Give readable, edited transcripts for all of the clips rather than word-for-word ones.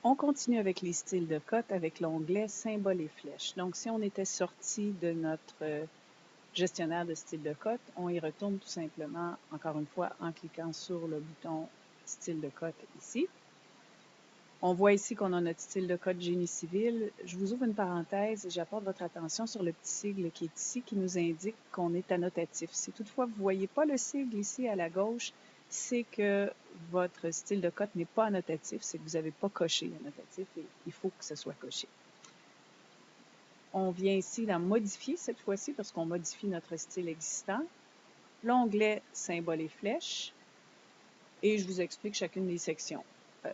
On continue avec les styles de cote avec l'onglet Symboles et flèches. Donc, si on était sorti de notre gestionnaire de style de cote, on y retourne tout simplement, encore une fois, en cliquant sur le bouton Style de cote ici. On voit ici qu'on a notre style de code génie civil. Je vous ouvre une parenthèse et j'apporte votre attention sur le petit sigle qui est ici qui nous indique qu'on est annotatif. Si toutefois vous ne voyez pas le sigle ici à la gauche, c'est que votre style de code n'est pas annotatif, c'est que vous n'avez pas coché annotatif et il faut que ce soit coché. On vient ici dans modifier cette fois-ci parce qu'on modifie notre style existant. L'onglet symboles et flèches et je vous explique chacune des sections.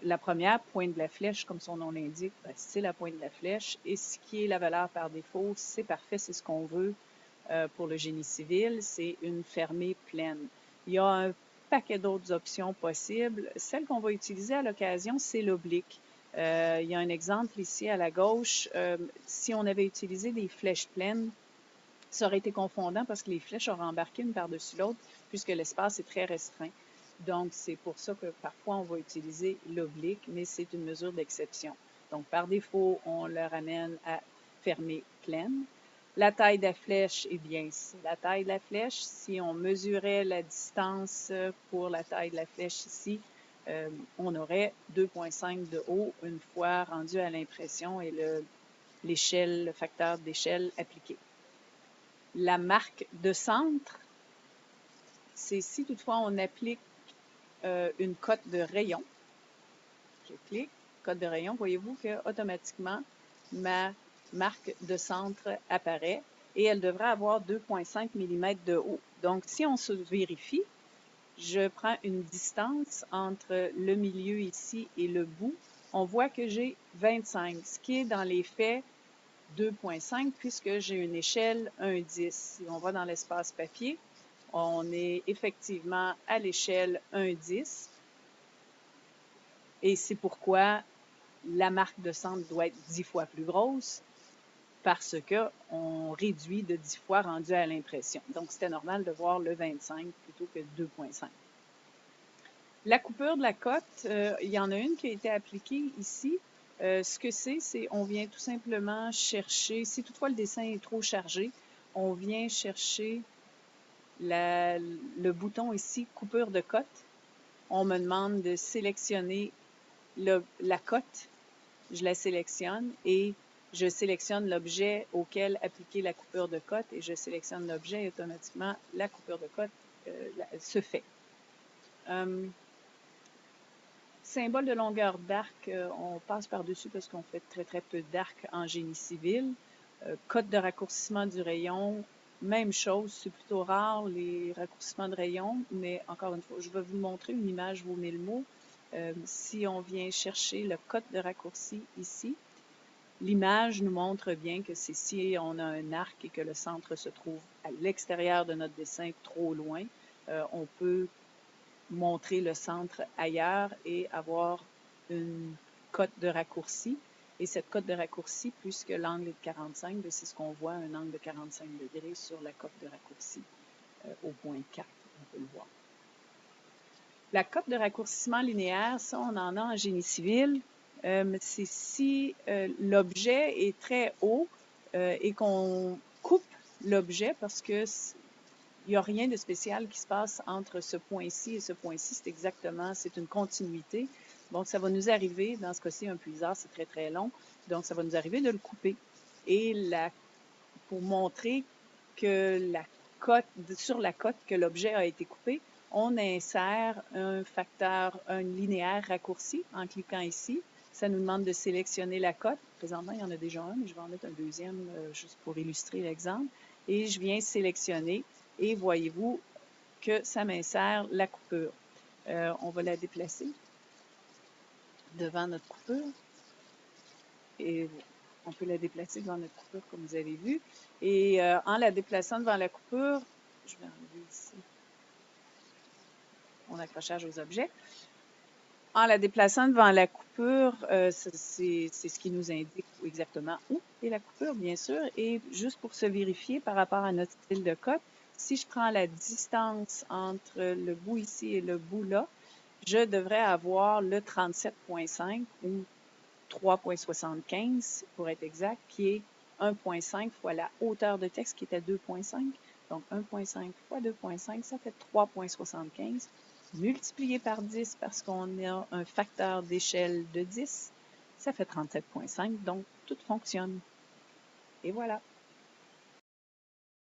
La première, pointe de la flèche, comme son nom l'indique, c'est la pointe de la flèche. Et ce qui est la valeur par défaut, c'est parfait, c'est ce qu'on veut pour le génie civil, c'est une fermée pleine. Il y a un paquet d'autres options possibles. Celle qu'on va utiliser à l'occasion, c'est l'oblique. Il y a un exemple ici à la gauche. Si on avait utilisé des flèches pleines, ça aurait été confondant parce que les flèches auraient embarqué une par-dessus l'autre puisque l'espace est très restreint. Donc, c'est pour ça que parfois on va utiliser l'oblique, mais c'est une mesure d'exception. Donc, par défaut, on le ramène à fermée pleine. La taille de la flèche, eh bien, c'est la taille de la flèche. Si on mesurait la distance pour la taille de la flèche ici, on aurait 2,5 de haut une fois rendu à l'impression et l'échelle, le facteur d'échelle appliqué. La marque de centre, c'est si toutefois on applique une cote de rayon. Je clique, cote de rayon, voyez-vous que automatiquement ma marque de centre apparaît et elle devrait avoir 2,5 mm de haut. Donc, si on se vérifie, je prends une distance entre le milieu ici et le bout. On voit que j'ai 25, ce qui est dans les faits 2,5 puisque j'ai une échelle 1,10. Si on va dans l'espace papier, on est effectivement à l'échelle 1,10 et c'est pourquoi la marque de centre doit être 10 fois plus grosse parce qu'on réduit de 10 fois rendu à l'impression. Donc, c'était normal de voir le 25 plutôt que 2,5. La coupure de la cote, il y en a une qui a été appliquée ici. Ce que c'est on vient tout simplement chercher, si toutefois le dessin est trop chargé, on vient chercher le bouton ici, coupure de cote. On me demande de sélectionner la cote. Je la sélectionne et je sélectionne l'objet auquel appliquer la coupure de cote et je sélectionne l'objet et automatiquement la coupure de cote se fait. Symbole de longueur d'arc, on passe par-dessus parce qu'on fait très très peu d'arc en génie civil. Cote de raccourcissement du rayon, même chose, c'est plutôt rare les raccourcissements de rayon, mais encore une fois, je vais vous montrer une image vaut mille mots. Si on vient chercher le cote de raccourci ici, l'image nous montre bien que c'est si on a un arc et que le centre se trouve à l'extérieur de notre dessin trop loin, on peut montrer le centre ailleurs et avoir une cote de raccourci. Et cette cote de raccourci, puisque l'angle est de 45, c'est ce qu'on voit, un angle de 45 degrés sur la cote de raccourci au point 4, on peut le voir. La cote de raccourcissement linéaire, ça, on en a en génie civil. C'est si l'objet est très haut et qu'on coupe l'objet parce que il n'y a rien de spécial qui se passe entre ce point-ci et ce point-ci. C'est exactement, c'est une continuité. Donc, ça va nous arriver, dans ce cas-ci, un puisard, c'est très, très long. Donc, ça va nous arriver de le couper. Et pour montrer que sur la cote que l'objet a été coupé, on insère un facteur, un linéaire raccourci en cliquant ici. Ça nous demande de sélectionner la cote. Présentement, il y en a déjà un, mais je vais en mettre un deuxième juste pour illustrer l'exemple. Et je viens sélectionner et voyez-vous que ça m'insère la coupure. On va la déplacer devant notre coupure et on peut la déplacer devant notre coupure comme vous avez vu. Et en la déplaçant devant la coupure, je vais enlever ici mon accrochage aux objets. En la déplaçant devant la coupure, c'est ce qui nous indique exactement où est la coupure, bien sûr. Et juste pour se vérifier par rapport à notre style de cote, si je prends la distance entre le bout ici et le bout là, je devrais avoir le 37,5 ou 3,75 pour être exact, qui est 1,5 fois la hauteur de texte qui était 2,5. Donc 1,5 fois 2,5, ça fait 3,75. Multiplié par 10 parce qu'on a un facteur d'échelle de 10, ça fait 37,5. Donc tout fonctionne. Et voilà.